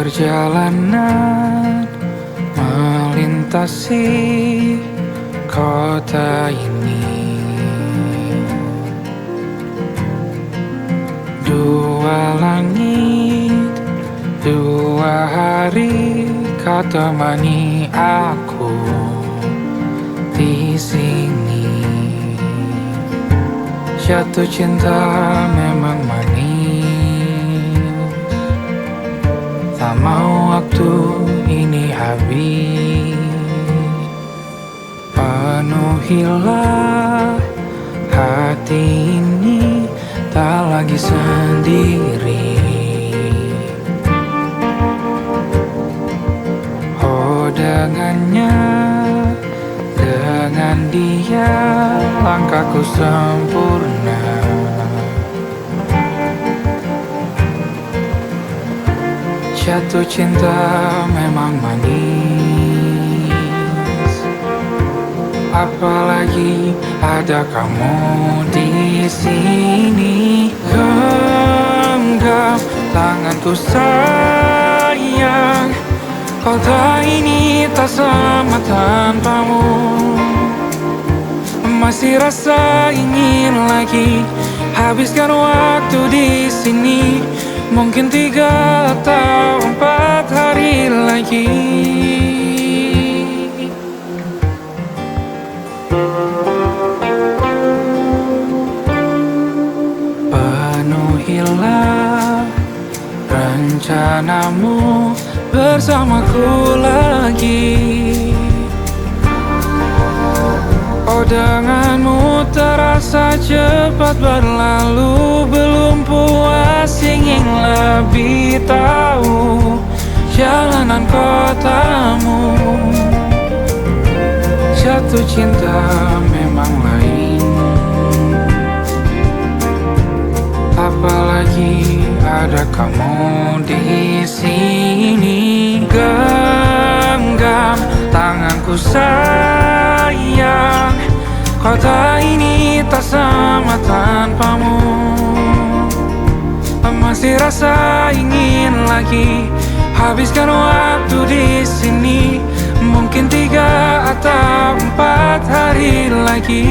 Perjalanan melintasi kota ini, dua langit, dua hari kau temani aku di sini. Jatuh cinta memang manis, tak mau waktu ini habis. Penuhilah hati ini, tak lagi sendiri. Oh dengannya, dengan dia langkahku sempurna. Jatuh cinta memang manis, apalagi ada kamu di sini. Genggam tanganku sayang, kota ini tak sama tanpamu. Masih rasa ingin lagi habiskan waktu di sini. Mungkin 3 atau 4 hari lagi. Penuhilah rencanamu bersamaku lagi. Oh denganmu terasa cepat berlalu, belum puas ingin lebih tahu jalanan kotamu. Jatuh cinta memang lain, apalagi ada kamu di sini. Genggam tanganku sayang, kota ini tak sama tanpamu. Masih rasa ingin lagi habiskan waktu di sini. Mungkin 3 atau 4 hari lagi.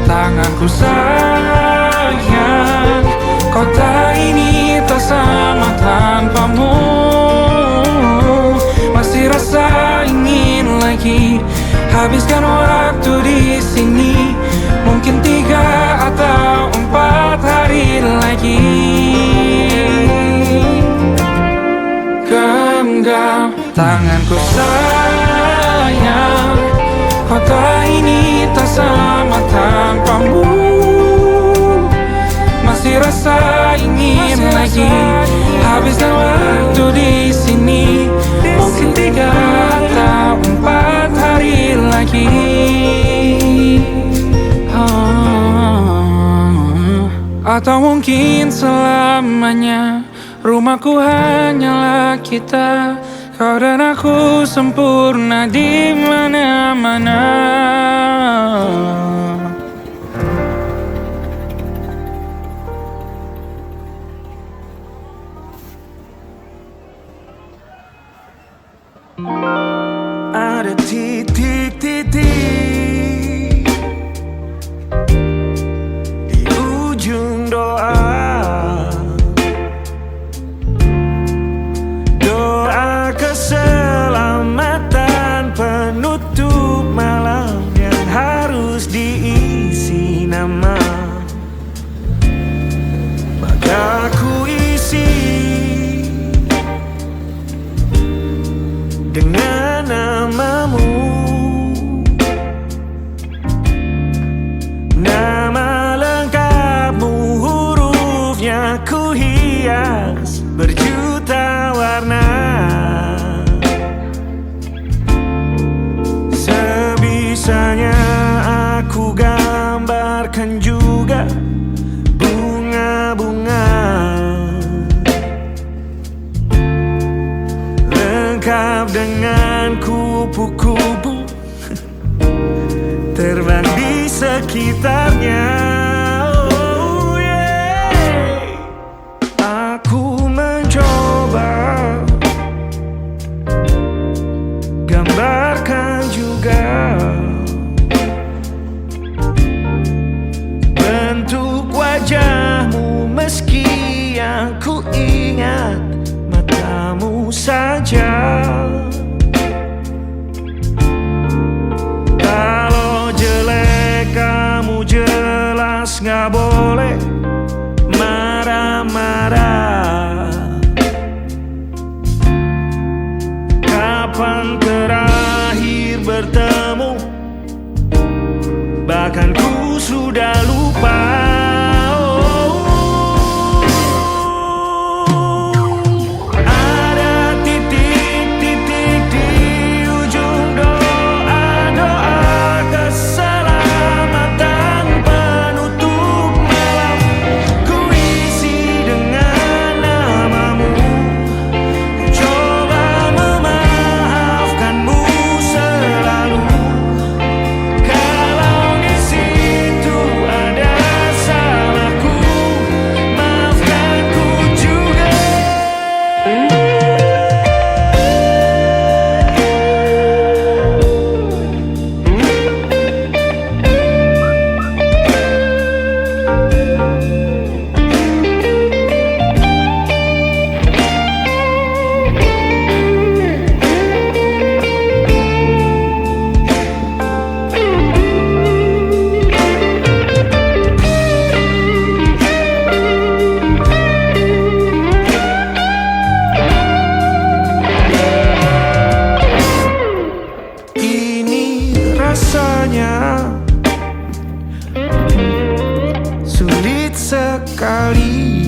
Tanganku sayang, kota ini tak sama tanpamu. Masih rasa ingin lagi habiskan waktu di sini. Mungkin 3 atau 4 hari lagi. Genggam tanganku sayang, kota ini tak sama tanpamu. Masih rasa ingin lagi habiskan waktu di sini. Mungkin 3 atau 4 hari lagi. Atau mungkin selamanya. Rumahku hanyalah kita, kau dan aku sempurna di mana-mana. Ada titik-titik di ujung doa. Doa keselamatan penutup malam yang harus diisi nama. Maka ku isi dengan namamu. Nama lengkapmu, hurufnya ku hias berjuta lengkap dengan kupu-kupu terbang di sekitarnya. Oh yeah. Aku mencoba gambarkan juga bentuk wajahmu, meski yang ku ingat matamu saja. Kalau jelek kamu jelas gak boleh marah-marah. Kapan terakhir bertemu, bahkan ku sudah lupa. Rasanya sulit sekali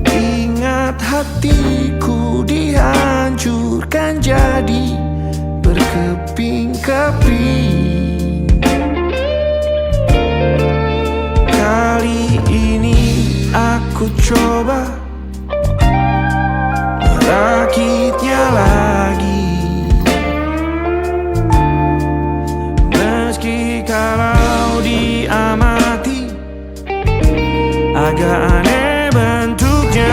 ingat hatiku dihancurkan jadi berkeping-keping. Kali ini aku coba merakitnya lagi. Meski kalau diamati agak aneh bentuknya.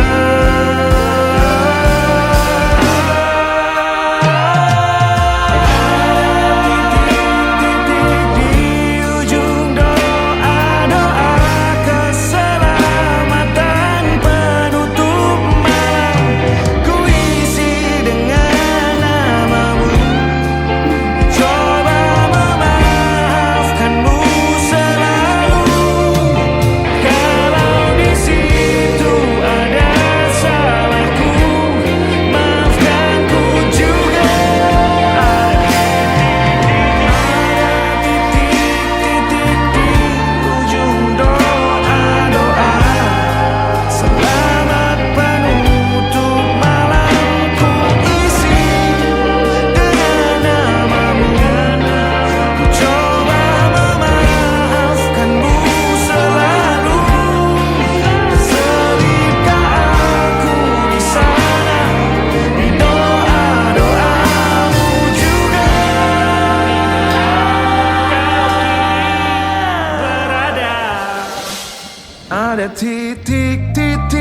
Ada titik-titik.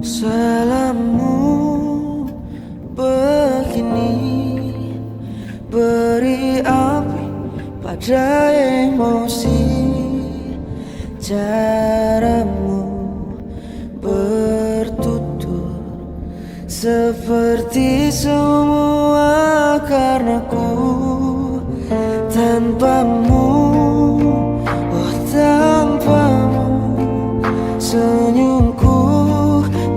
Salammu begini beri api pada emosi. Caramu bertutur seperti semua karenaku. Tanpamu, oh tanpamu, senyumku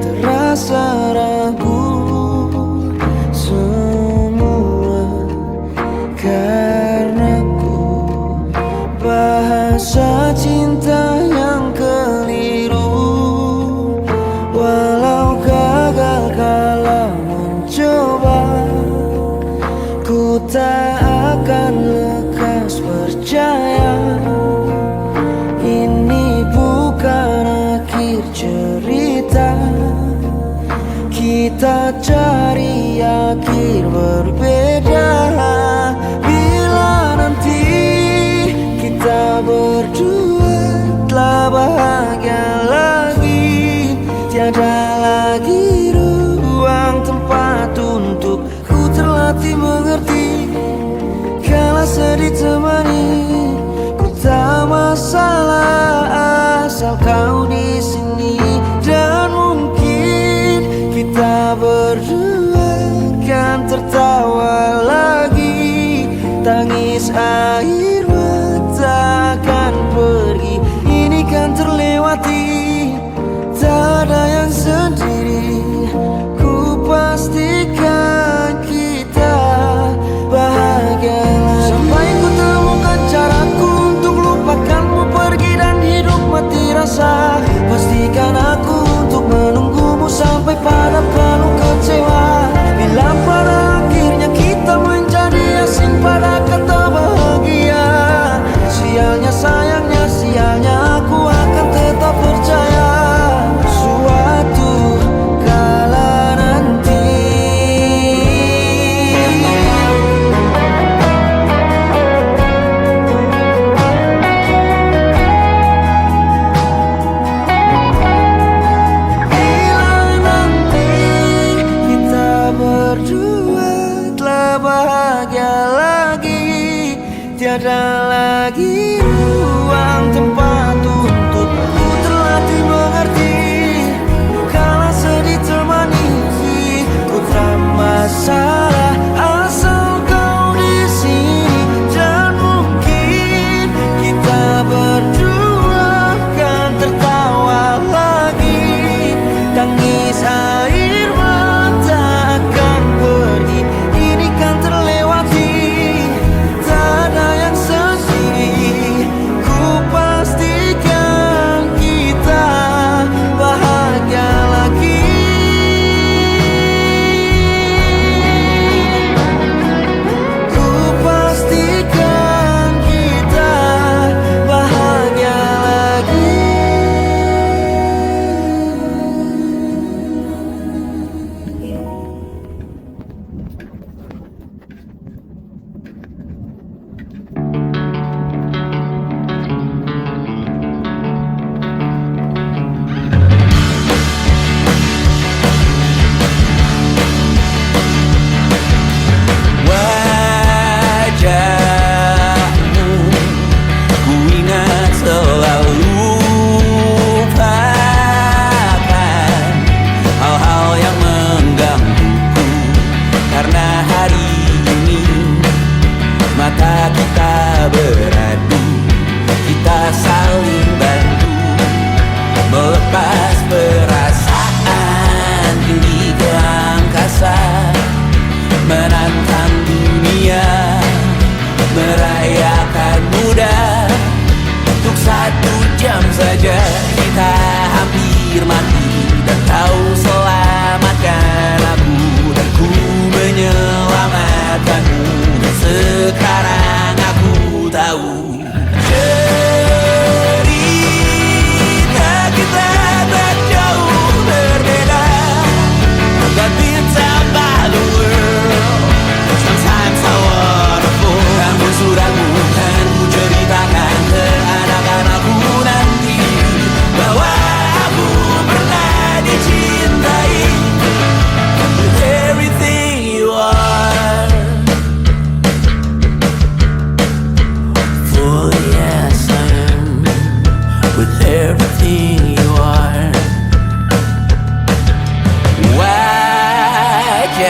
terasa ragu. Semua karenaku, bahasa cinta yang keliru. terlewati. Tak ada yang sendiri, ku pastikan kita bahagia lagi. Sampai ku temukan caraku untuk lupakanmu pergi dan hidup mati rasa. Pastikan aku untuk menunggumu sampai pada penuh kecewa. Bila pada akhirnya kita menjadi asing pada kata bahagia, sialnya sayangnya sialnya aku akan tetap percaya suatu kala nanti. Bila nanti kita berdua telah bahagia lagi, tiada lagi ruang tempat untuk ku terlatih mengerti. Kala sedih termanisi, ku tak masalah asal kau di sini. Dan mungkin kita berdua kan tertawa lagi. Tangis air mata akan pergi, ini kan terlewati. Tak ada yang sendiri, ku pastikan kita bahagia lagi. Ku pastikan kita bahagia lagi. Wajahmu ku ingat selalu, lupakan hal-hal yang menggangguku. Karena hari ini mata kita beradu, kita saling bantu melepas perasaan tinggi ke angkasa, menantang dunia, merayakan muda. Untuk 1 jam saja kita hampir mati, dan kau selamatkan aku, dan ku menyelamatkanmu. Dan sekarang aku tahu cerita kita tak jauh berbeda, but between the world sometimes so wonderful. Namun suratmu kan ku ceritakan ke anak-anakku nanti bahwa aku pernah dicintai with everything you are. For yes I am with everything you are. Wajahmu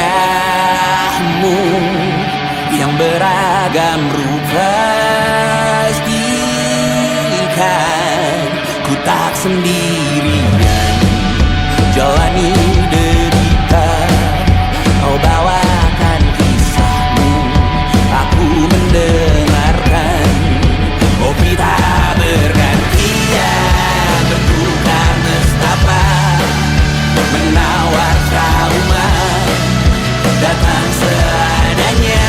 yang beragam rupa, pastikan ku tak sendirian jalani derita. Kau bawakan kisahmu, aku mendengarkan. Oh kita bergantian bertukar nestapa, menawar trauma, datang seadanya.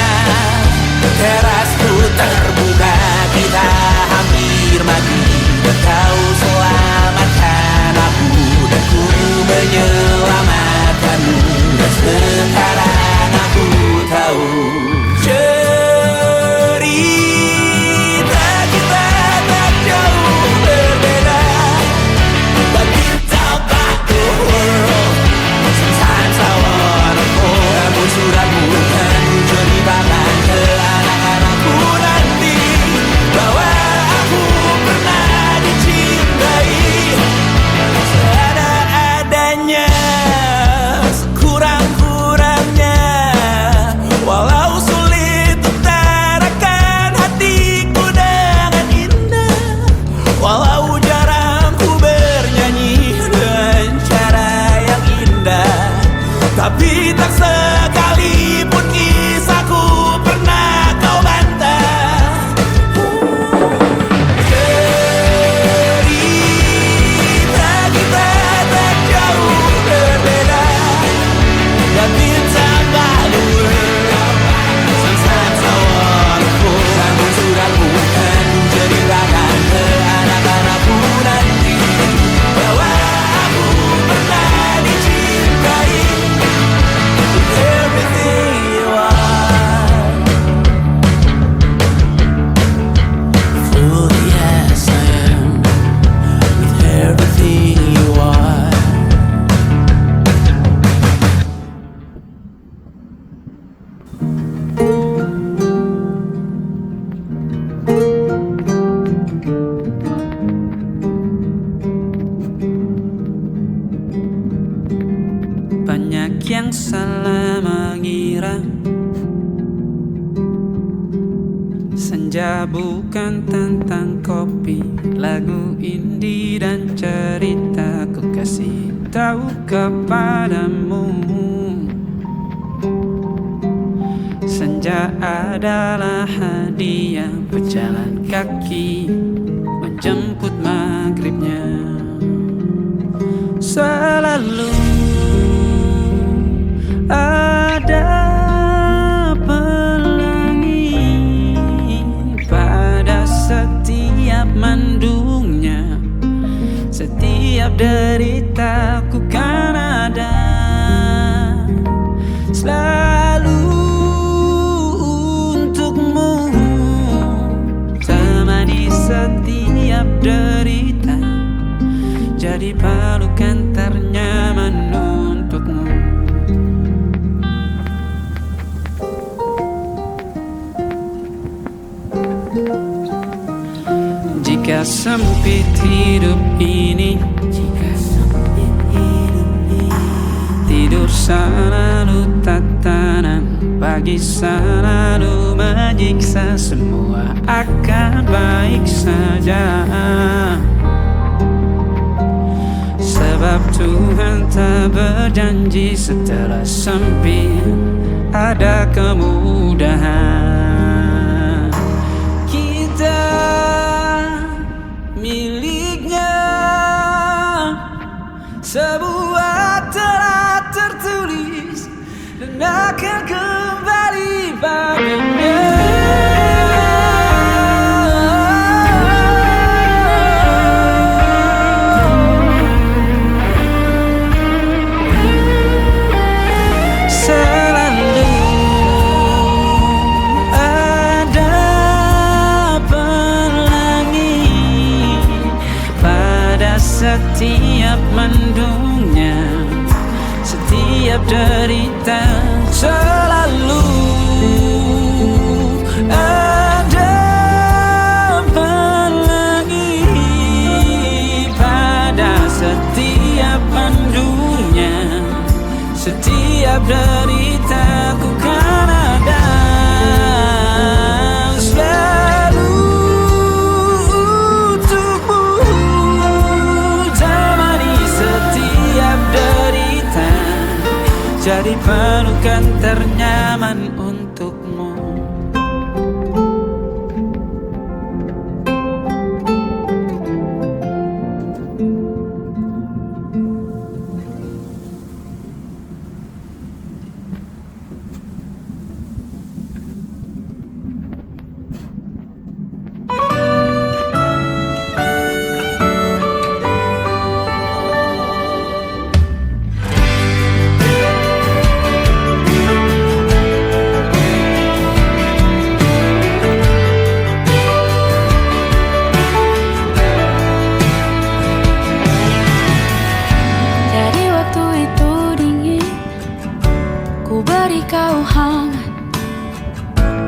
Terasku terbuka, kita hampir mati, dan kau selamatkan aku, dan ku menyelamatkanmu. Dan sekarang aku tahu cerita kita tak jauh berbeda, but it's about the world sometimes I salah mengira senja bukan tentang kopi, lagu indie dan cerita ku kasih tahu kepadamu. Senja adalah hadiah pejalan kaki menjemput maghribnya. Selalu ada pelangi pada setiap mendungnya. Setiap deritaku kan ada selalu untukmu, temani setiap derita, jadi pelukan ternyaman untukmu. Jika sempit hidup ini, tidur selalu tatanan, pagi selalu menyiksa, semua akan baik saja. Sebab Tuhan tak berjanji setelah sempit ada kemudahan. Kita miliknya, sebuah telah tertulis dan akan kembali baginya. Setiap mendungnya, setiap derita, selalu ada pelangi pada setiap mendungnya. Setiap derita ku kan ada jadi pelukan ternyaman untukmu.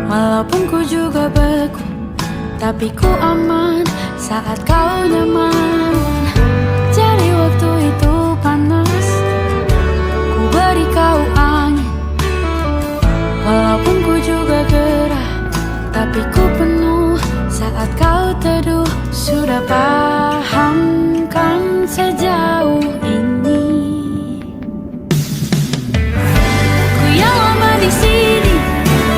Walaupun ku juga beku, tapi ku aman saat kau nyaman. Jadi waktu itu panas, ku beri kau angin. Walaupun ku juga gerah, tapi ku penuh saat kau teduh. Sudah paham kan sejauh ini, ku yang lama di sini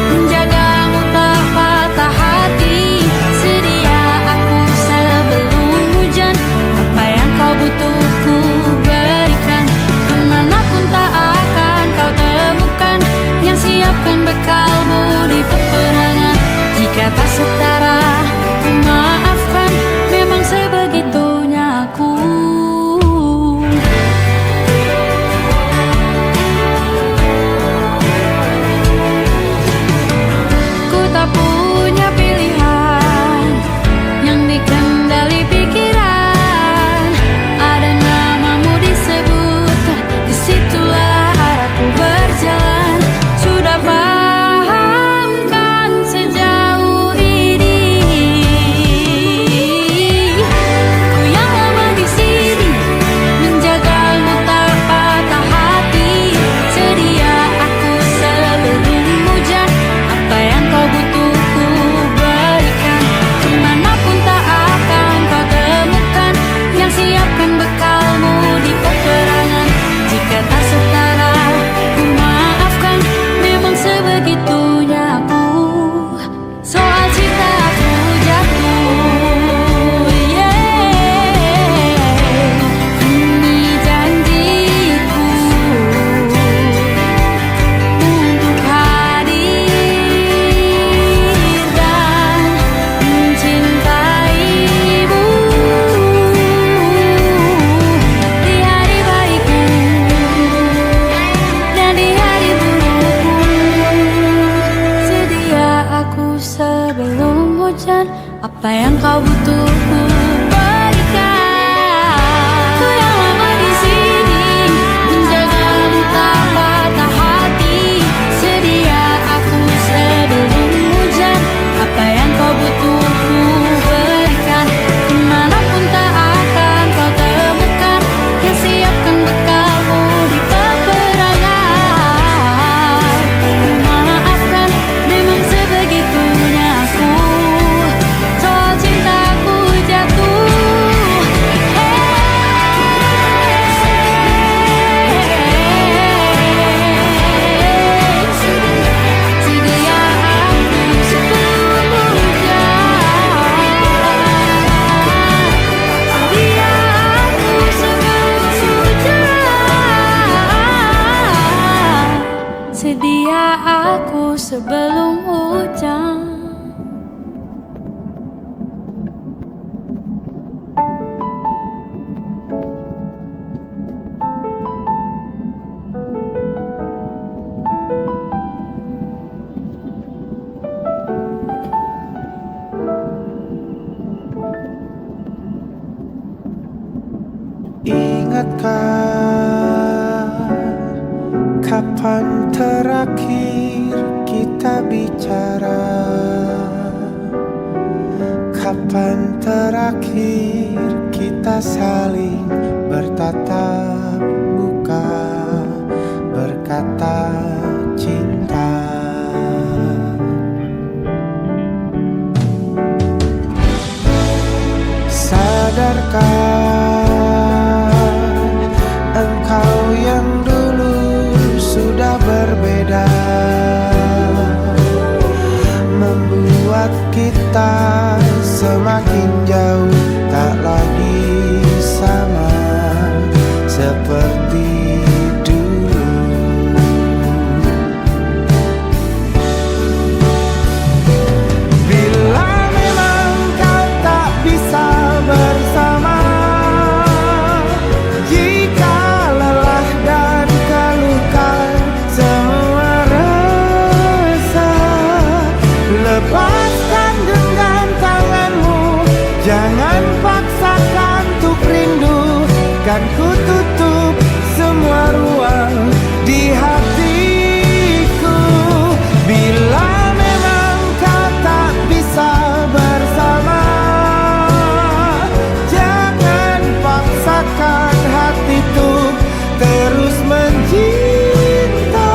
menjagamu tak patah hati. Sedia aku sebelum hujan ingatkah kapan terakhir kita bicara? Kapan terakhir kita saling bertatap muka, berkata cinta? Sadarkah engkau yang dulu sudah berbeda, membuat kita semakin jauh, tak lagi sama seperti dulu. Bila memang kau tak bisa bersama, jika lelah dan keluhkan semua rasa, lepaskan genggam tanganmu, jangan paksakan untuk rindu. Kan ku tutup semua ruang di hatiku. Bila memang kau tak bisa bersama, jangan paksakan hati untuk terus mencinta.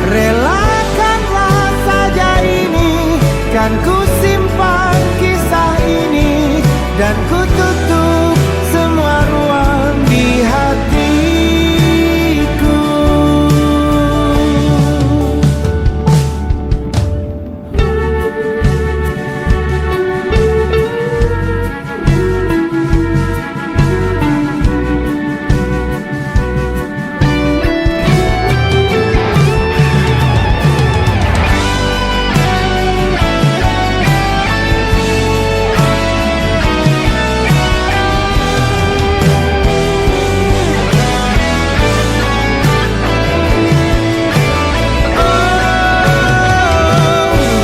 Relakanlah saja ini, kan ku simpan kisah ini, dan ku tutup semua ruang di hatiku.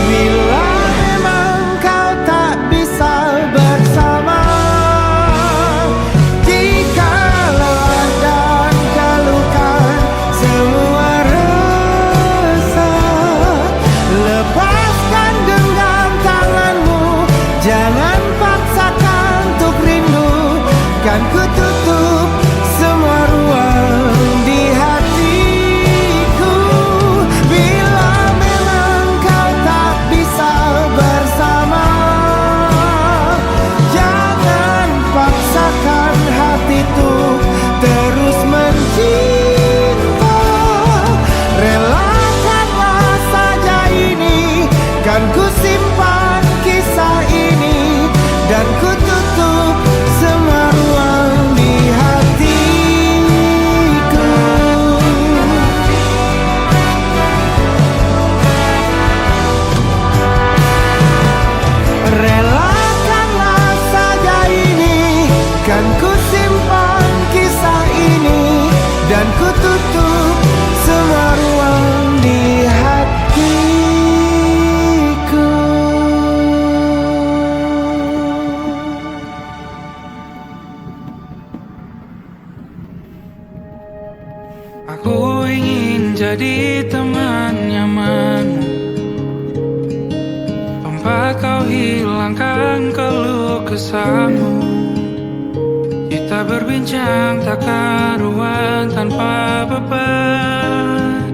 Bila memang kau tak bisa bersama, jika lelah dan keluhkan semua rasa, lepaskan genggam tanganmu, jangan paksakan untuk rindu. Kan ku tutup semua ruang di hatiku. Bila memang kau tak bisa bersama, jangan paksakan hati untuk terus mencinta. Relakanlah saja ini, kan ku simpan kisah ini, dan ku tutup semua ruang di hatiku. Relakanlah saja ini, kan ku simpan kisah ini, dan ku tutup semua ruang di hatiku. Aku ingin jadi teman nyamanmu, tempat kau hilangkan keluh kesahmu. Kita berbincang tak karuan tanpa beban,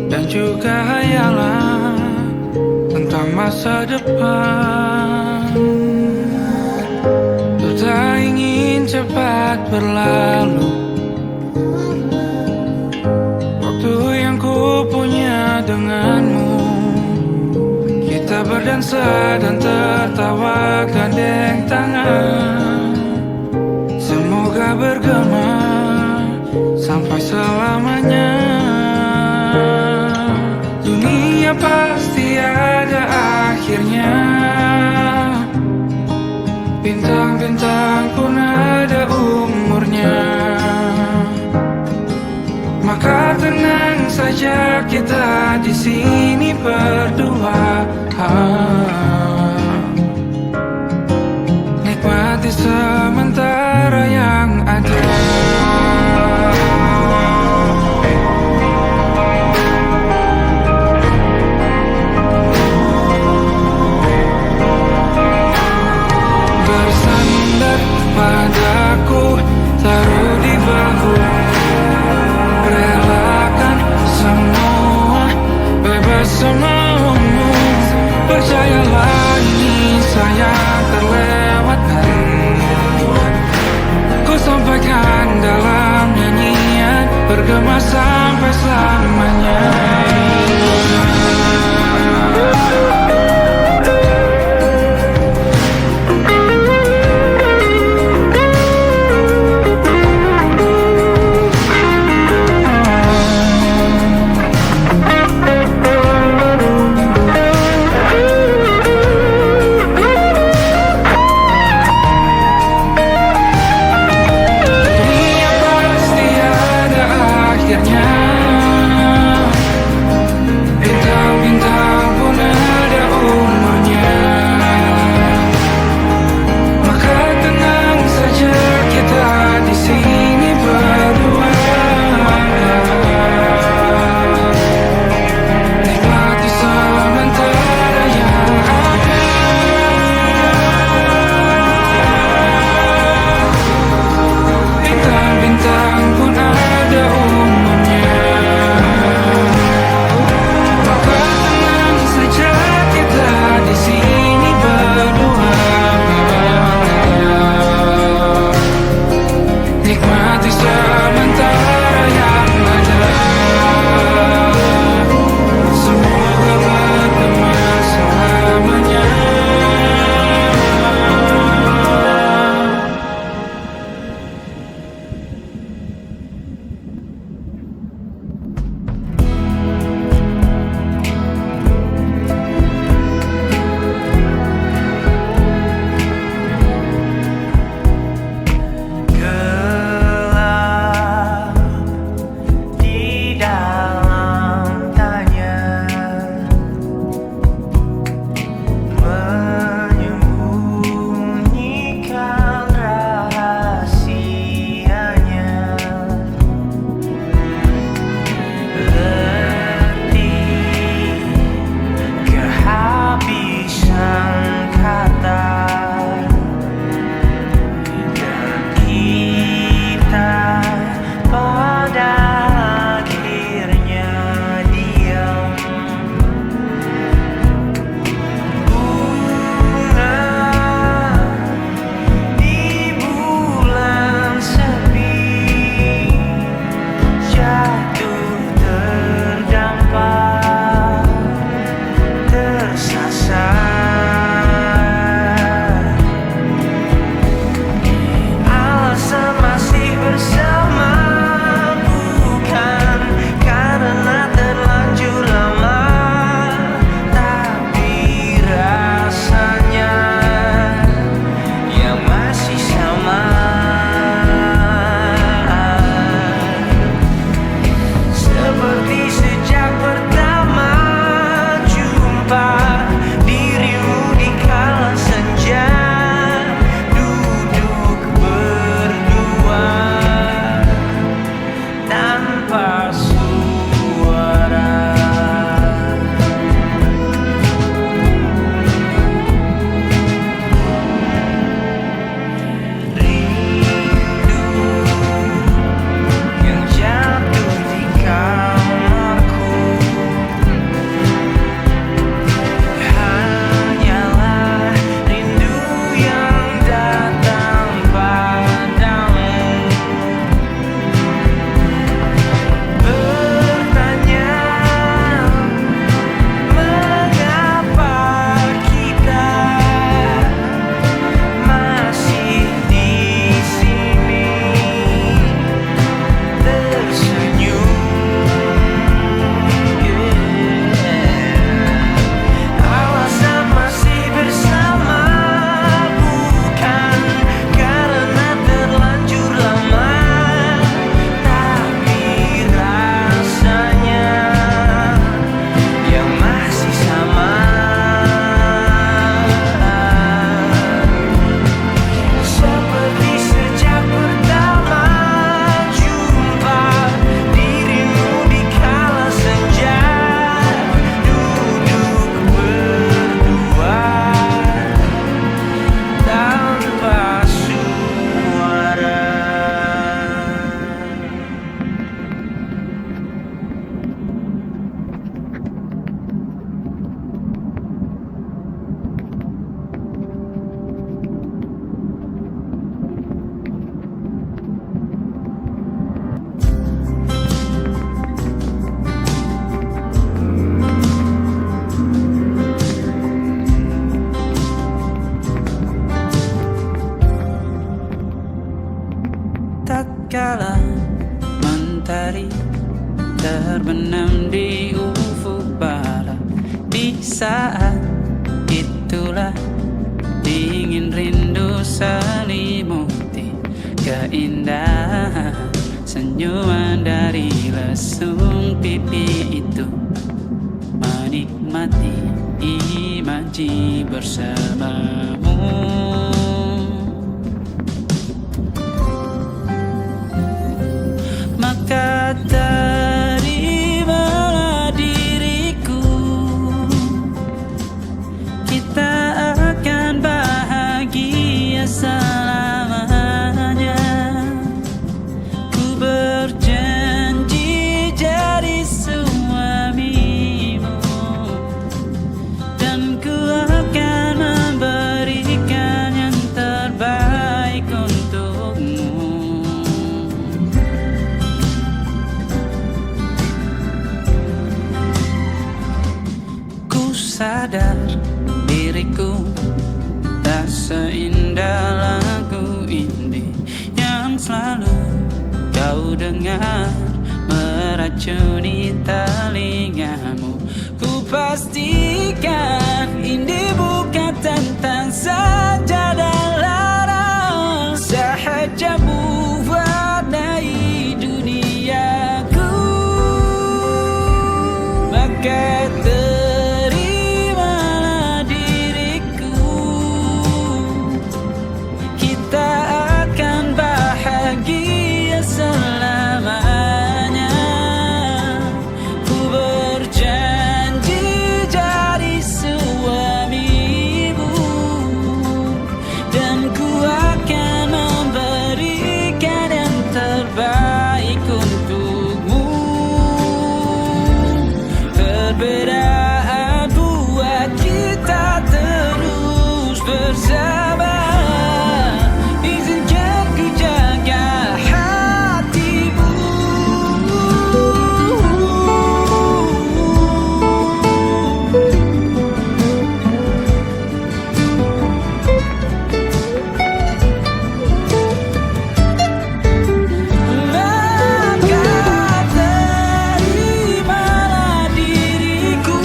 dan juga hayalan tentang masa depan. Ku tak ingin cepat berlalu waktu yang ku punya denganmu. Kita berdansa dan tertawa gandeng tangan, semoga bergema sampai selamanya. Dunia pasti ada akhirnya, bintang-bintang pun ada umurnya. Maka tenang saja kita di sini berdua, nikmati sementara yang ada. bergema sampai selamanya. Dunia pasti ada akhirnya, tatkala mentari terbenam di ufuk barat. Di saat itulah dingin rindu selimuti keindahan senyuman dari lesung pipi itu. Menikmati imaji bersamamu. Maka terimalah diriku, kita akan bahagia selamanya. Ku berjanji jadi suamimu, dan ku akan memberikan yang terbaik untukmu. Ku sadar diriku tak seindah lagu ini yang selalu kau dengar meracuni telingamu. Ku pastikan ini bukan tentang saja dan larang, sahaja mewarnai duniaku. Maka terimalah diriku, kita akan bahagia selamanya. Ku berjanji jadi suamimu, dan ku akan memberikan yang terbaik untukmu. Perbedaan buat kita terus bersama. Izinkan ku jaga hatimu. Maka terimalah diriku,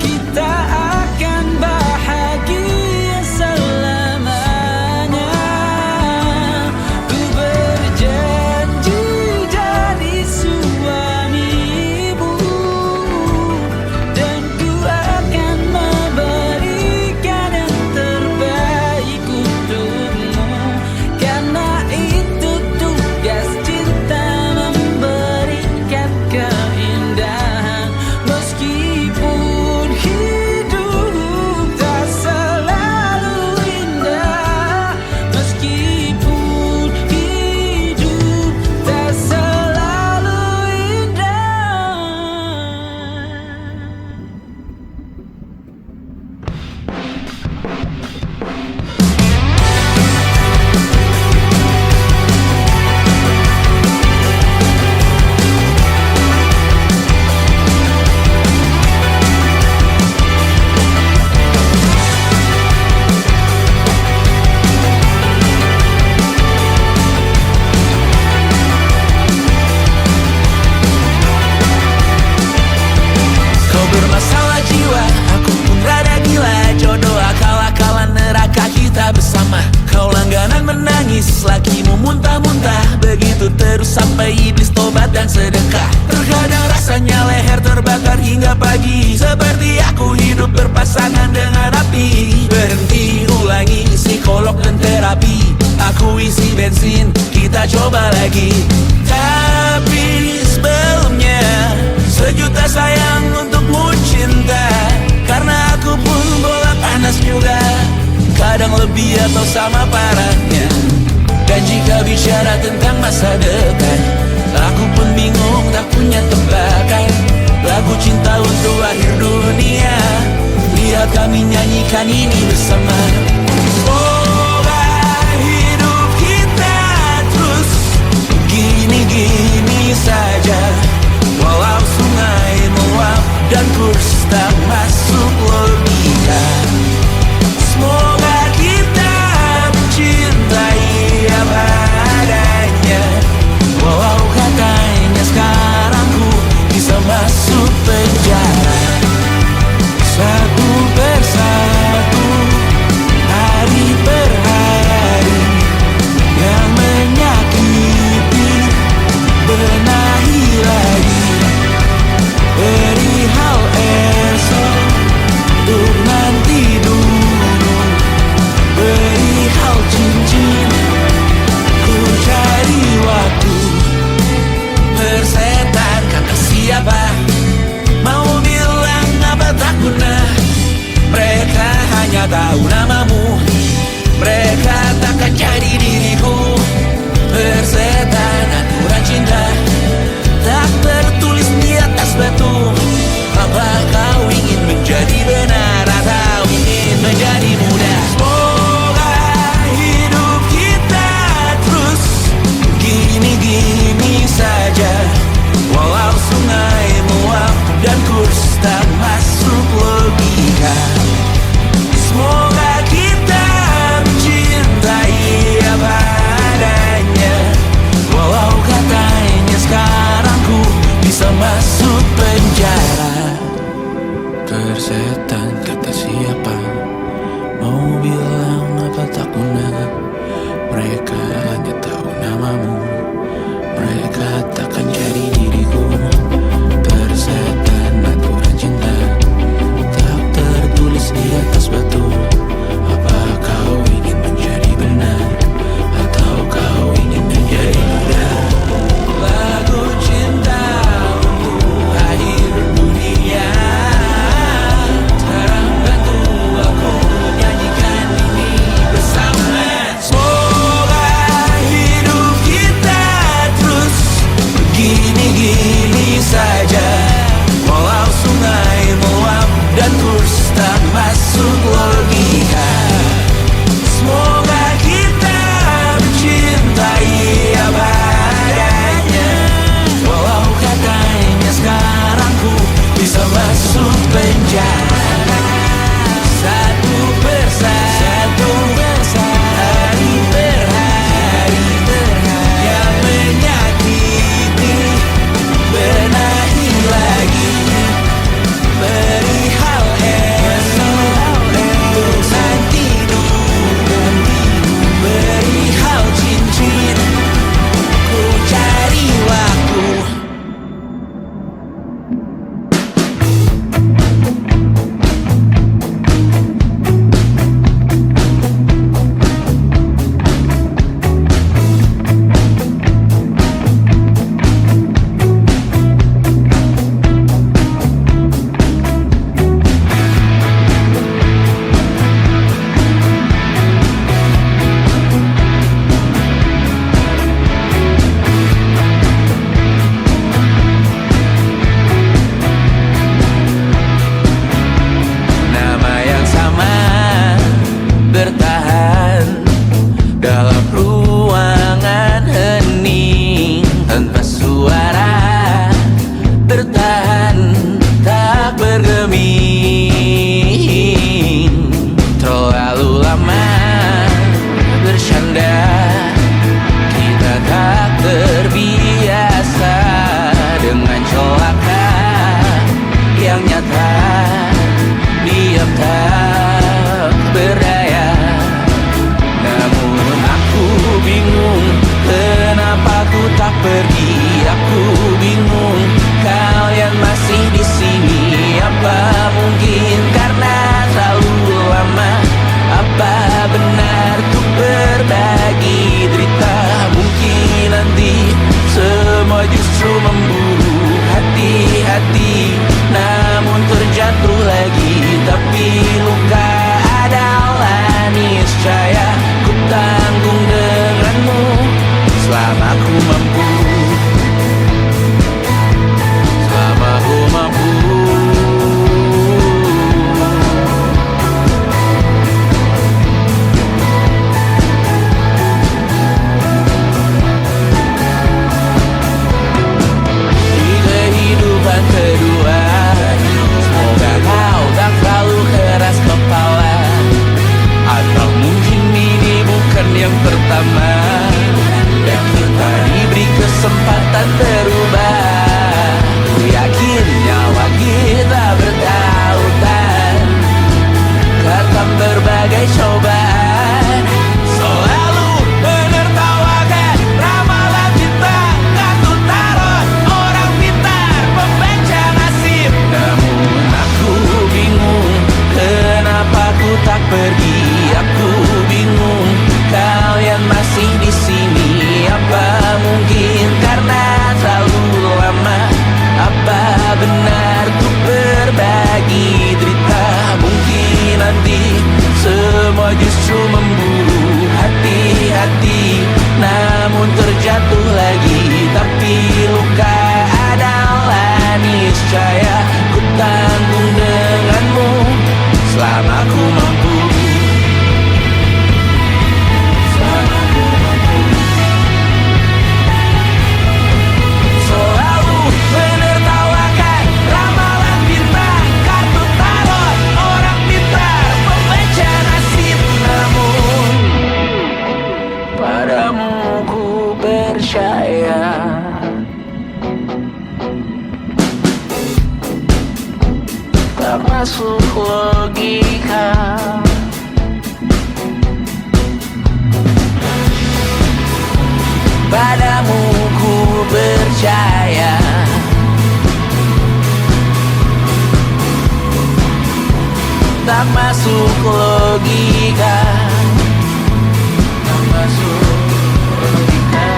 kita akan bahagia selamanya. Ku berjanji jadi suamimu, dan ku akan memberikan yang terbaik untukmu. Karena itu tugas cinta, memberikan keindahan. Meskipun hidup tak selalu indah, meskipun hidup tak selalu indah. Kau bermasalah jiwa, aku pun rada gila. Jodoh akal-akalan neraka kita bersama. Kau langganan menangis, lakimu muntah-muntah. Begitu terus sampai iblis tobat dan sedekah. Terkadang rasanya leher terbakar hingga pagi, seperti aku hidup berpasangan dengan api. Berhenti, ulangi psikolog dan terapi. Aku isi bensin, kita coba lagi. Tapi sebelumnya, sejuta sayang untukmu cinta. Karena aku pun bola panas juga, kadang lebih atau sama parahnya. Dan jika bicara tentang masa depan, aku pun bingung tak punya tebakan. Lagu cinta untuk akhir dunia, lihat kami nyanyikan ini bersama. Semoga hidup kita terus gini-gini saja. Walau sungai meluap dan kurs tak masuk logika. Semoga kita mencintai hanya tahu namamu. Mereka takkan jadi diriku. Persetan aturan cinta tak tertulis di atas batu. Apa kau ingin menjadi benar, atau kau ingin menjadi mudah? Lagu cinta untuk akhir dunia, sekarang bantu aku nyanyikan ini bersama. Semoga hidup kita terus begini-gini saja, walau sungai meluap dan kurs tak masuk logika. Semoga kita mencintai apa adanya, walau katanya sekarang ku bisa masuk penjara. Satu persatu, hari per hari, yang menyakiti benahi lagi. Perihal esok untuk nanti dulu, perihal cincin ku cari waktu. Nama yang sama bertahan dalam ruangan hening tanpa suara, bertahan tak bergeming. Terlalu lama bercanda, kita tak terbiasa dengan celaka yang nyata. Diam tak berdaya, namun aku bingung kenapa ku tak pergi. Aku bingung kalian masih di sini. Apa mungkin karena terlalu lama? Apa benar ku berbagi derita? Mungkin nanti semua justru memburu hati-hati, namun terjatuh lagi. Tapi luka adalah niscaya ku tanggung denganmu selama ku mampu, selama ku mampu. Di kehidupan kedua, semoga kau tak terlalu keras kepala. Atau mungkin ini bukan yang pertama, dan kita diberi kesempatan berubah. Ku yakin nyawa kita bertautan, kata berbagai cobaan. Selalu menertawakan ramalan kita, kartu tarot orang pintar, pembaca nasib. Namun aku bingung kenapa ku tak pergi. Aku bingung kalian masih di sini. Apa mungkin karena terlalu lama? Apa benar ku berbagi derita? Mungkin nanti semua justru memburu hati-hati, namun terjatuh lagi. Tapi luka adalah niscaya ku tanggung denganmu selama ku mampu. Selalu menertawakan ramalan bintang, kartu tarot orang pintar, pembaca nasib. Namun padamu ku percaya, tak masuk logika. Padamu ku percaya. Tak masuk logika, tak masuk logika.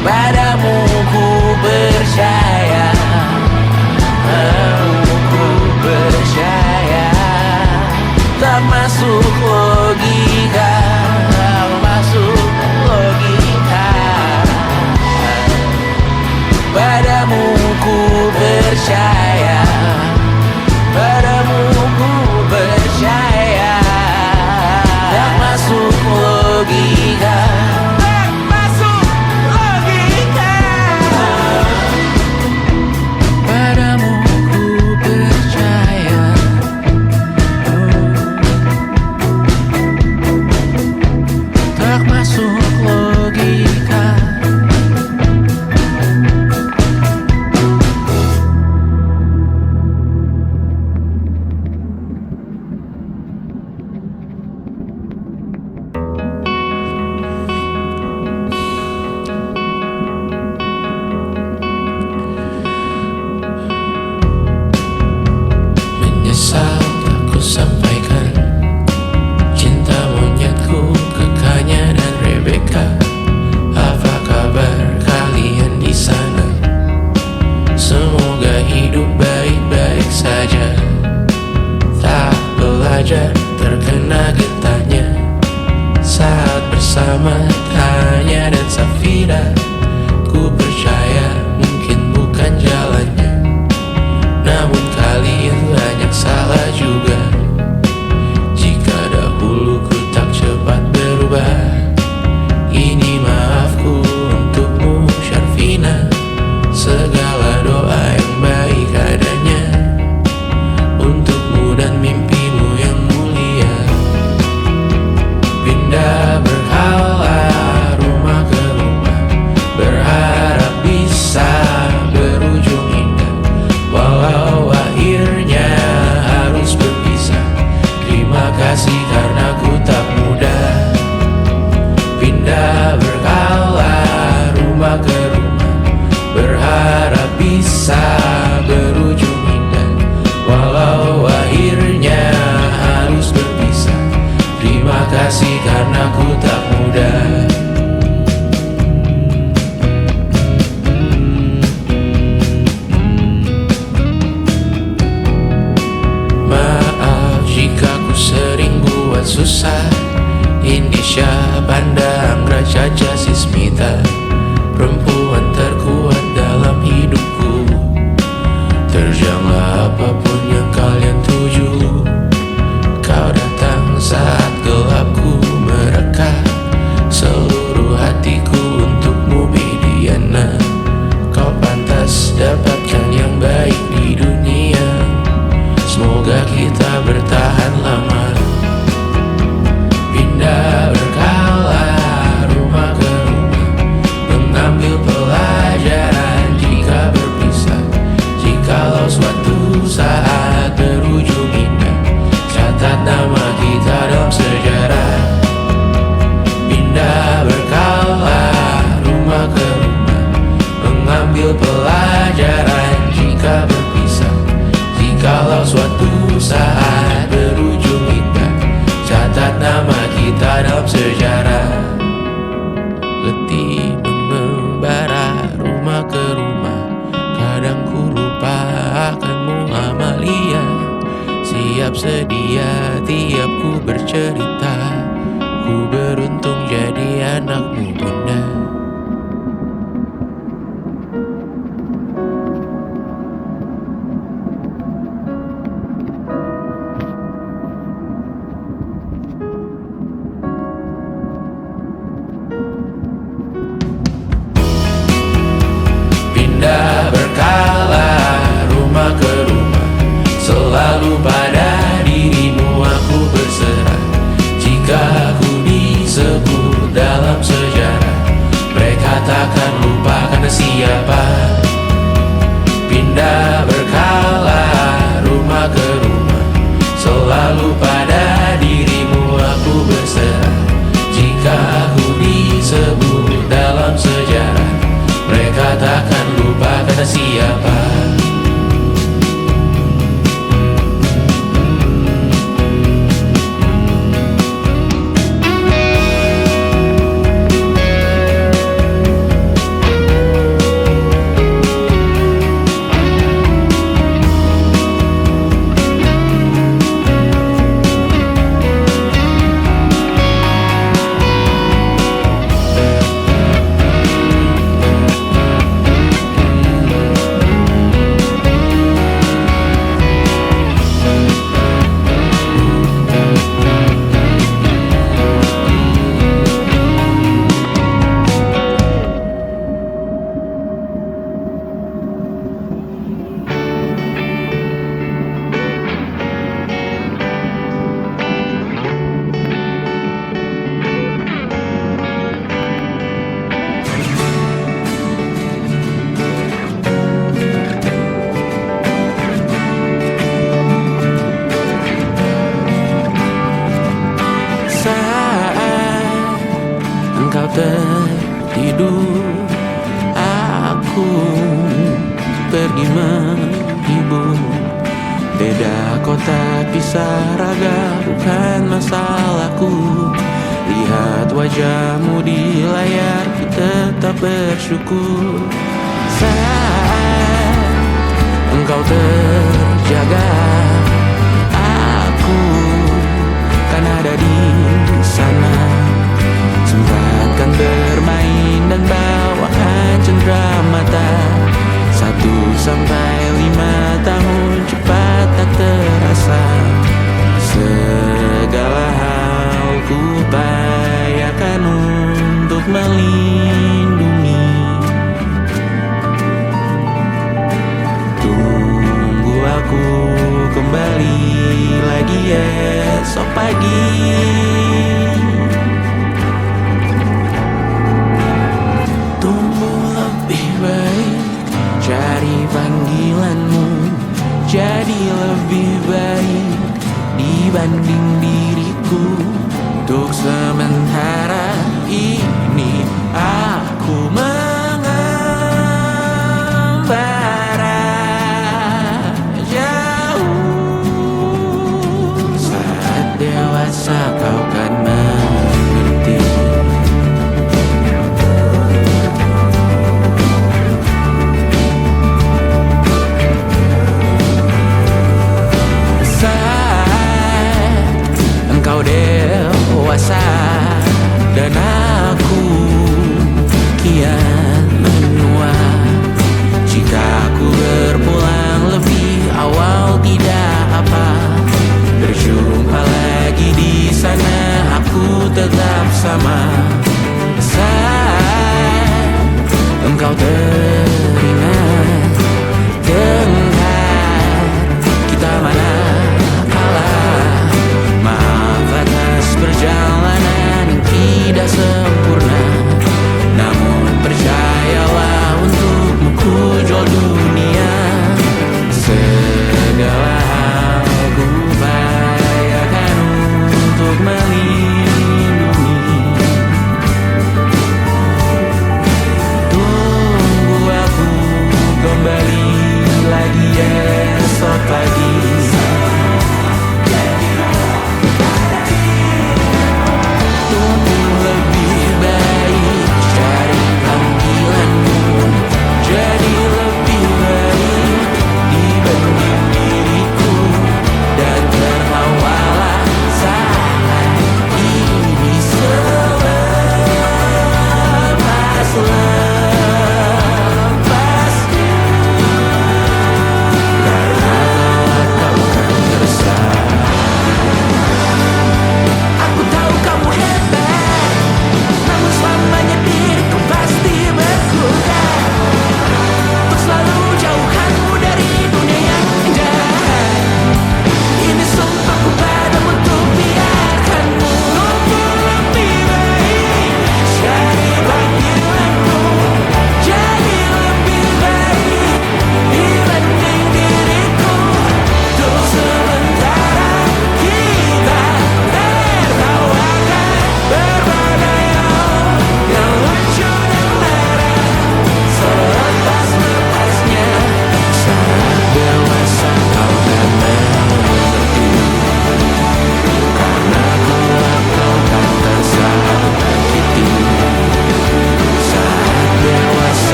Padamu ku percaya, padamu ku percaya. Tak masuk logika, tak masuk logika. Padamu ku percaya, padamu ku percaya. Tak masuk logika, tak masuk logika. Padamu ku percaya. Tak masuk logika. Menyesal tak ku sampaikan cinta monyetku ke Kanya dan Rebecca. Apa kabar kalian di sana? Semoga hidup baik-baik saja. Tak belajar terkena getahnya saat bersama Tanya dan Safira. Ku percaya mungkin bukan jalannya, namun kalian banyak salah juga. Jika dahulu ku tak cepat berubah, ini maafku untukmu Syarfina. Segala doa yang baik adanya untukmu dan mimpimu yang mulia. Pindah berhala rumah ke rumah, berharap bisa berujung indah. Walau akhirnya harus berpisah, terima kasih karena ku tak mudah. Pindah berkala rumah ke rumah, berharap bisa berujung indah. Walau akhirnya harus berpisah, terima kasih karena ku tak mudah. Maaf jika ku sering buat susah. Indisha, Panda, Anggra, Caca, Sismita, perempuan terkuat dalam hidupku. Terjanglah apapun yang kalian tuju. Kau datang saat gelapku mereka. Seluruh hatiku untukmu Bidiana. Kau pantas dapatkan yang baik di dunia. Semoga kita bertahan lama. Pindah berkala rumah ke rumah, mengambil pelajaran jika berpisah. Jikalau suatu saat berujung indah, catat nama kita dalam sejarah. Pindah berkala rumah ke rumah, mengambil pelajaran jika berpisah. Jikalau suatu saat berujung indah, catat nama kita dalam sejarah. Letih mengembara rumah ke rumah, kadang ku lupa akanmu Amalia. Siap sedia tiap ku bercerita, ku beruntung jadi anakmu bunda. Pindah berkala rumah ke rumah, selalu pada dirimu aku berserah. Jika ku disebut dalam sejarah, mereka takkan lupa karena siapa. Pindah berkala rumah ke rumah, selalu pada dirimu aku berserah. Jika ku disebut dalam sejarah. Mereka takkan lupa kata siapa. Saat engkau tertidur, aku pergi menghibur. Beda kota pisah raga bukan masalahku. Lihat wajahmu di layar, ku tetap bersyukur. Saat engkau terjaga, aku kan ada di sana. Sempatkan bermain dan bawakan cenderamata. 1-5 tahun cepat tak terasa. Segala hal ku upayakan untuk melindungi. Tunggu aku kembali lagi esok pagi. Tumbuh lebih baik, cari panggilanmu. Jadi lebih baik dibanding diriku. Untuk sementara ini aku mengembara jauh. Saat dewasa kau kan mengerti. Saat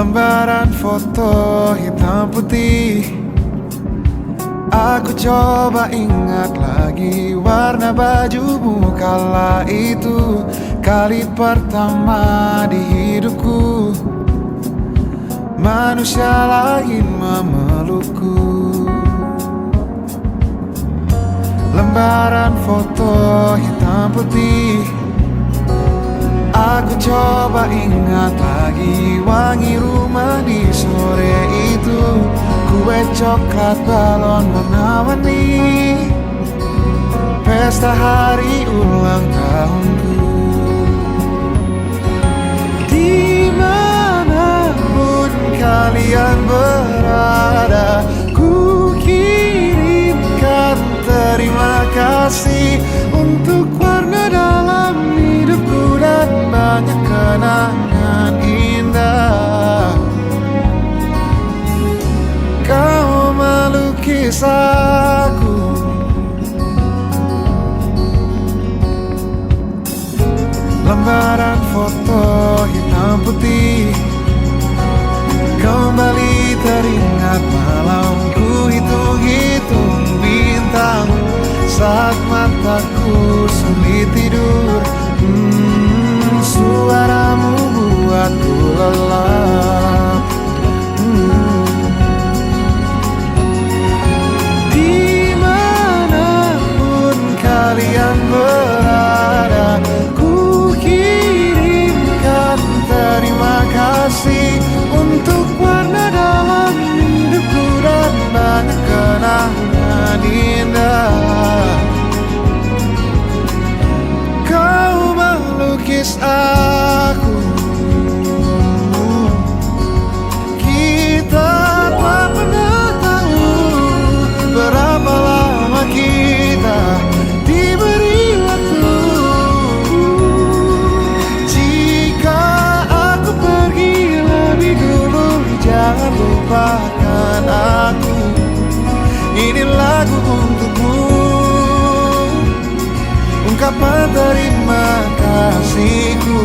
Lembaran foto hitam putih. Aku coba ingat lagi warna bajumu kala itu, kali pertama di hidupku manusia lain memelukku. Lembaran foto hitam putih. Aku coba ingat lagi wangi rumah di sore itu, kue coklat balon warna-warni, pesta hari ulang tahunku. Dimanapun kalian berada, ku kirimkan terima kasih untuk warna dalam hidupku dan banyak kenangan indah. Kau melukis aku, lembaran foto hitam putih. Kembali teringat malamku hitung-hitung bintang saat mataku sulit tidur. Suaramu buatku lelap. Dimanapun kalian berada, ku kirimkan terima kasih untuk warna dalam hidupku dan banyak kenangan indah. Kau melukis aku, kita tak pernah tahu berapa lama kita diberi waktu. Jika aku pergi lebih dulu, jangan lupakan aku. Ini lagu untukmu, ungkapan terima kasihku.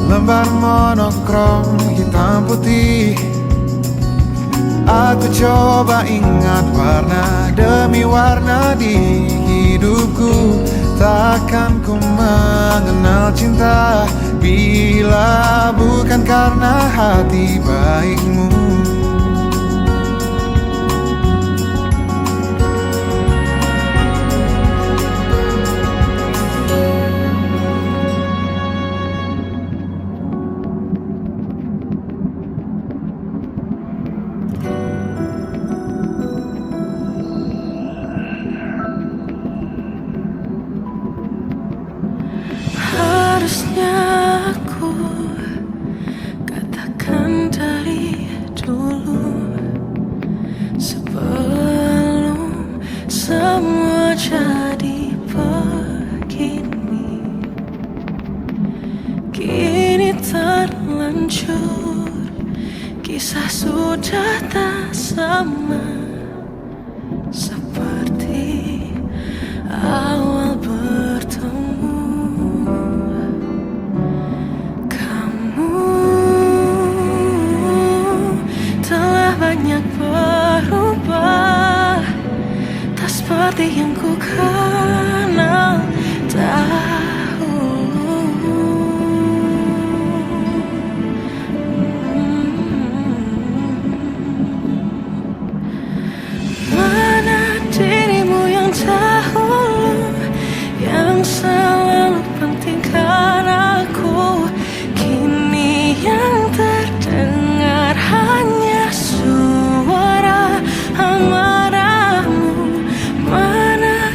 Lembar monokrom hitam putih. Aku coba ingat warna demi warna di hidupku. Takkan ku mengenal cinta bila bukan karena hati baikmu. Harusnya aku katakan dari dulu, sebelum semua jadi begini. Kini terlanjur, kisah sudah tak sama seperti awal bertemu. Banyak berubah, tak seperti yang ku kenal dahulu. Mana dirimu yang dahulu, yang selalu pentingkan aku, kini yang terdengar hanya suara amarahmu. Mana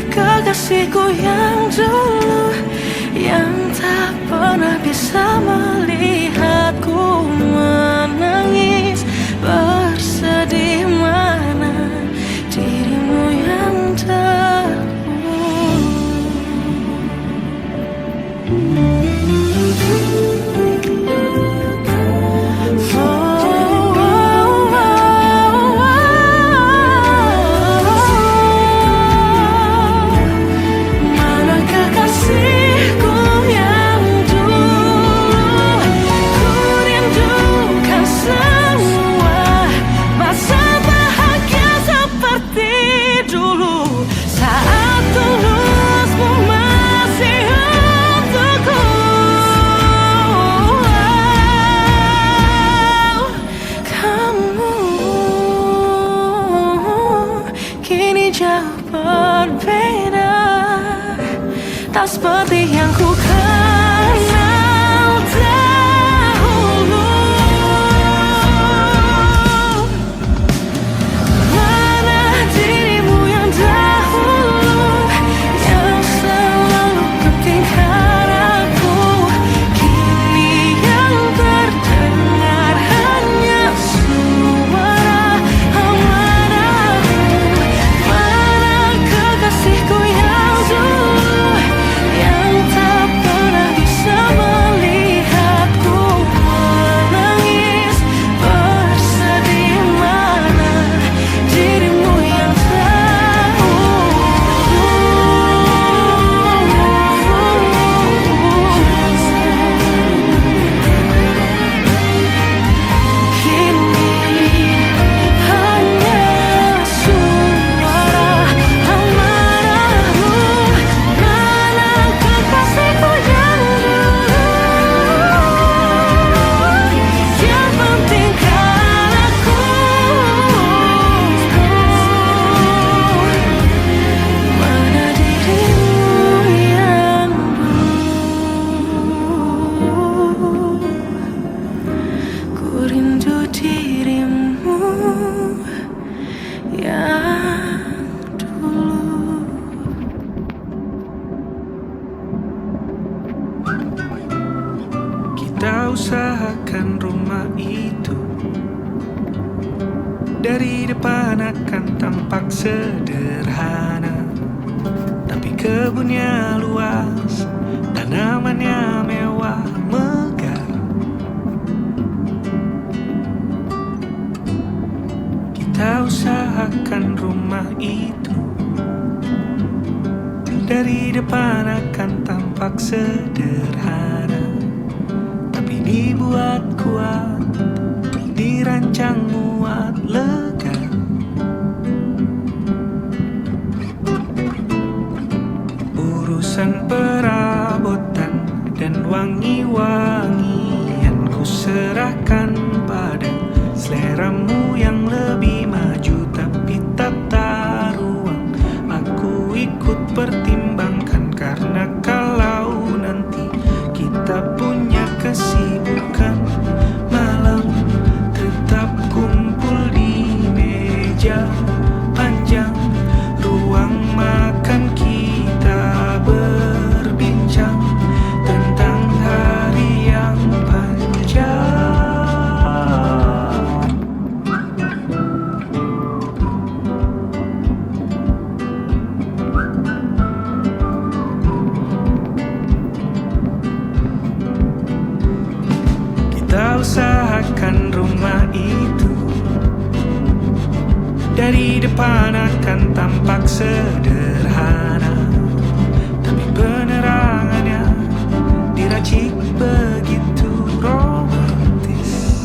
tak seperti yang ku kenal dahulu. Mana dirimu yang dahulu, yang selalu pentingkan aku. Kini yang terdengar hanya suara amarahmu. Mana kekasihku yang dulu, yang tak pernah bisa melihatku menangis bersedih. Mana dirimu yang kini hanya suara amarahmu. Mana kekasihku yang dulu, yang pentingkan aku. Mana dirimu yang dulu, ku rindu dirimu yang dulu. Kita usahakan rumah itu dari depan akan tampak sederhana, tapi kebunnya luas, tanamannya mewah megah. Kita usahakan rumah itu dari depan akan tampak sederhana, tapi dibuat kuat, dirancang muat lega. Urusan perabotan dan wangi-wangian ku serahkan pada seleramu yang lebih maju, tapi tata ruang aku ikut pertimbangkan. Karena kalau nanti kita punya kesibukan, malam tetap kumpul di meja panjang, ruang makan kita berbincang tentang hari yang panjang. Kita usahakan rumah itu dari depan akan tampak sederhana, tapi penerangannya diracik begitu romantis.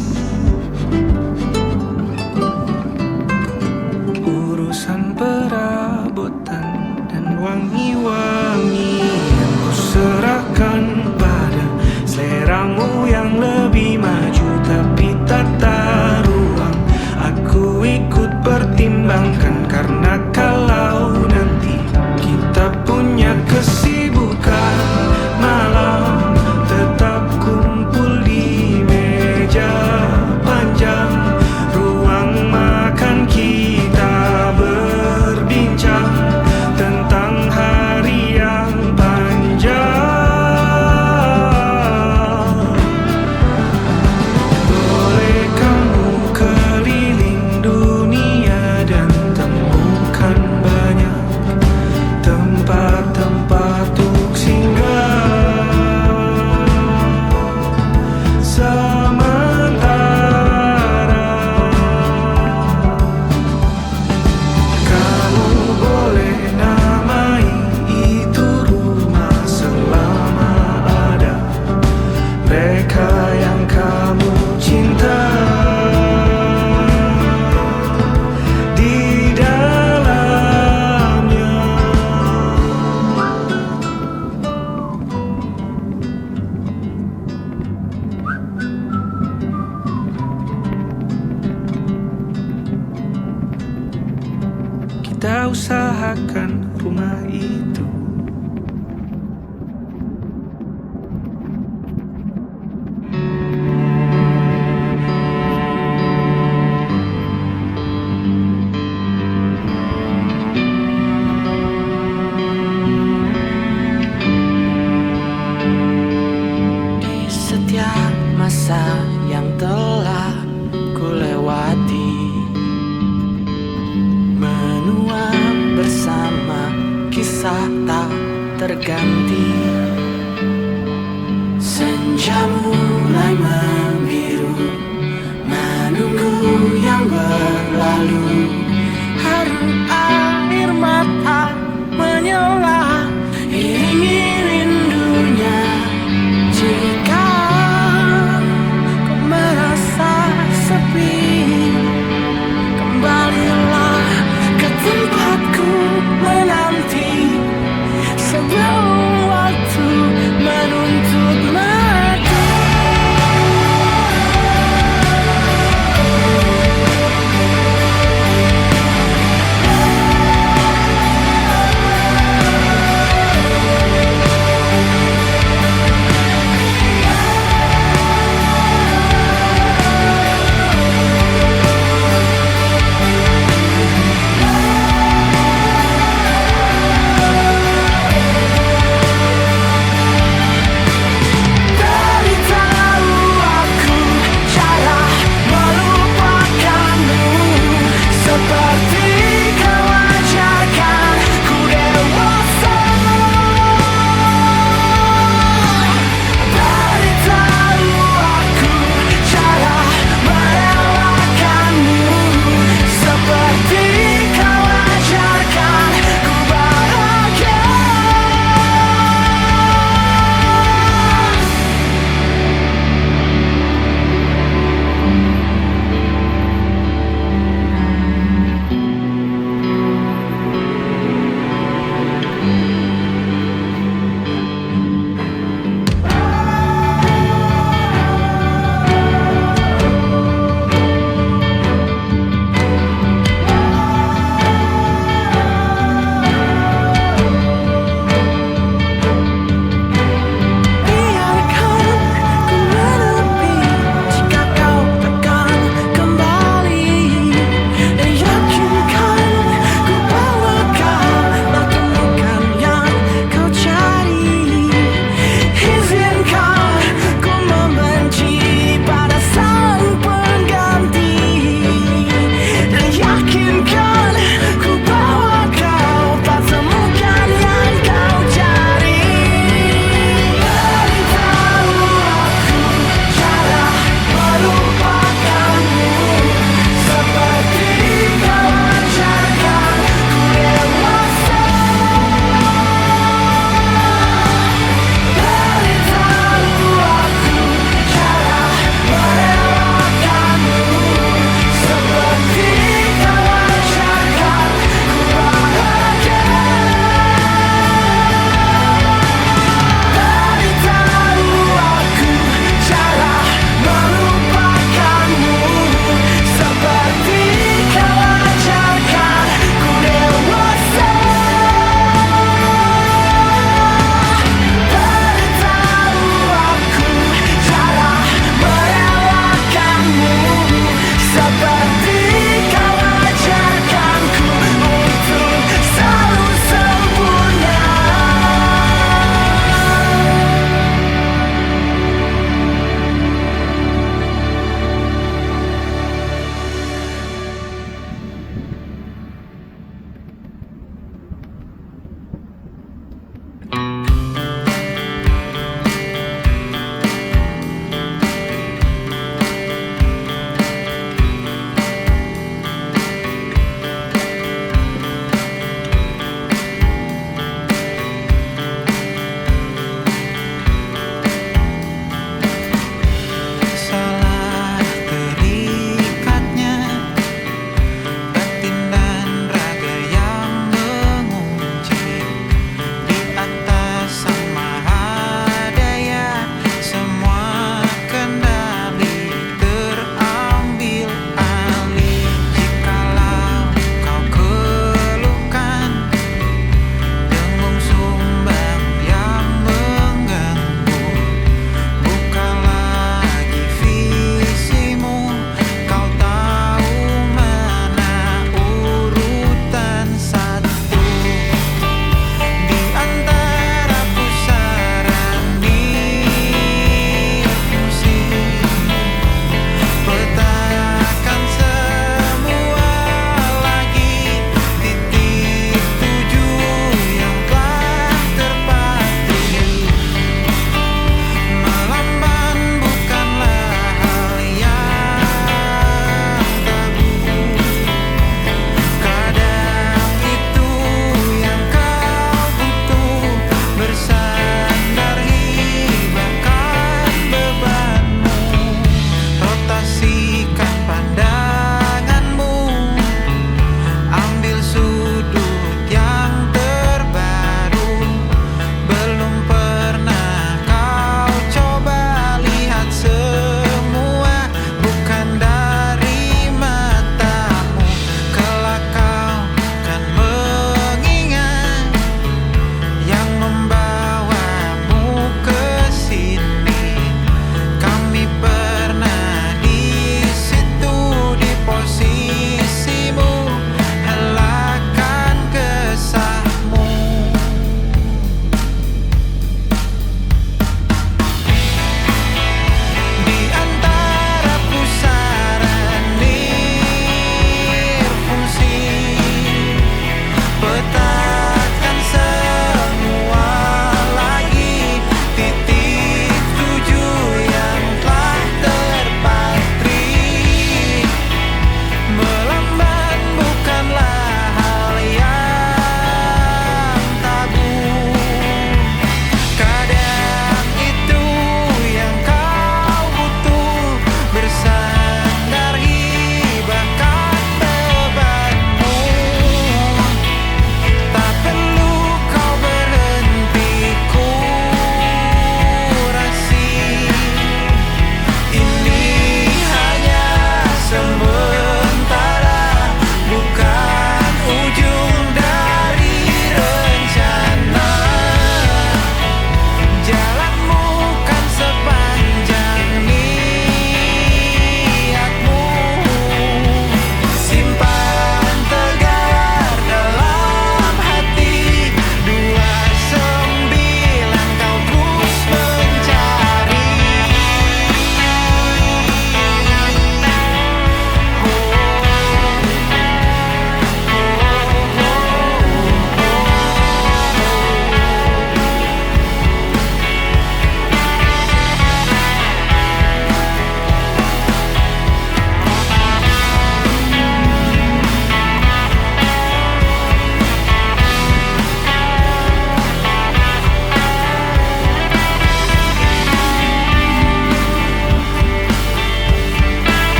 Urusan perabotan dan wangi-wangian ku serahkan pada seleramu yang lebih maju, tapi tata ruang aku ikut pertimbangkan. Karena kalau nanti kita punya kesibukan, malam tetap kumpul di meja panjang, ruang makan kita berbincang tentang hari yang panjang. Boleh kamu keliling dunia dan temukan banyak tempat-tempat untuk singgah. Sementara kamu boleh namai itu rumah selama ada mereka yang kamu cinta di dalamnya. Kita usahakan rumah itu terasa tak terganti. Senja mulai membiru, menunggu yang berlalu. Haru air mata menyela, iringi rindunya. Jika kau merasa sepi, kembalilah ke tempatku menanti sebelum waktu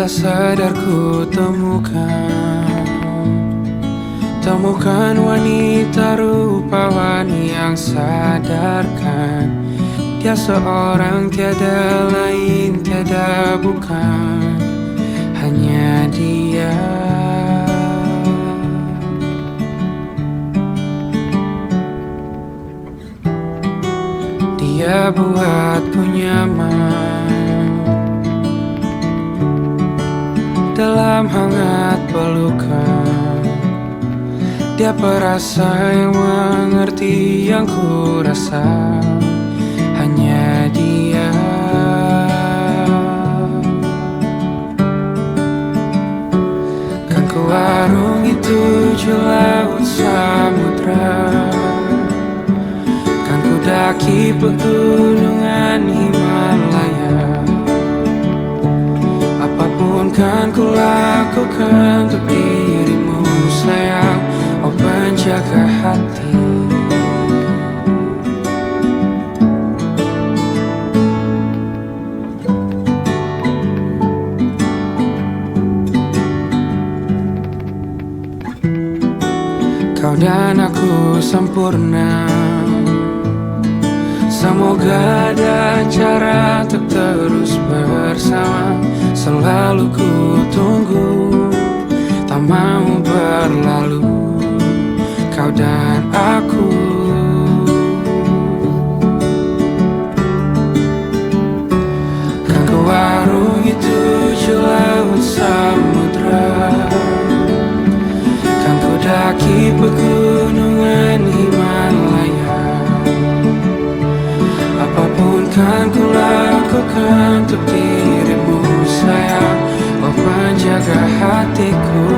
Tak sadar ku temukan wanita rupawan yang sadarkan dia seorang, tiada lain, tiada bukan, hanya dia. Dia buatku nyaman dalam hangat pelukan. Dia perasa yang mengerti yang ku rasa, hanya dia. Kan ku arungi 7 laut samudra, kan ku daki pegunungan Himalaya. Apapun kan ku lakukan untuk dirimu sayang, oh penjaga hati. Kau dan aku sempurna, semoga ada cara untuk terus bersama. Selalu ku tunggu, tak mau berlalu, kau dan aku. Kan ku arungi 7 laut samudra, kan ku daki pegunungan Himalaya. Apapun kan ku lakukan untuk dirimu sayang, oh penjaga hatiku.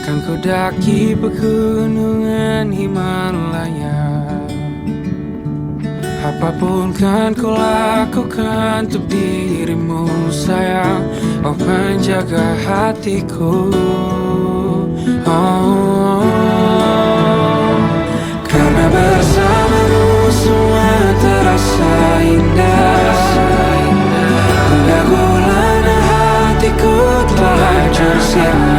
Kan ku daki pegunungan Himalaya. Apapun kan ku lakukan untuk dirimu sayang, oh penjaga hatiku. Oh, karena bersamamu semua terasa indah. Gundah gulana hatiku telah hancur sia.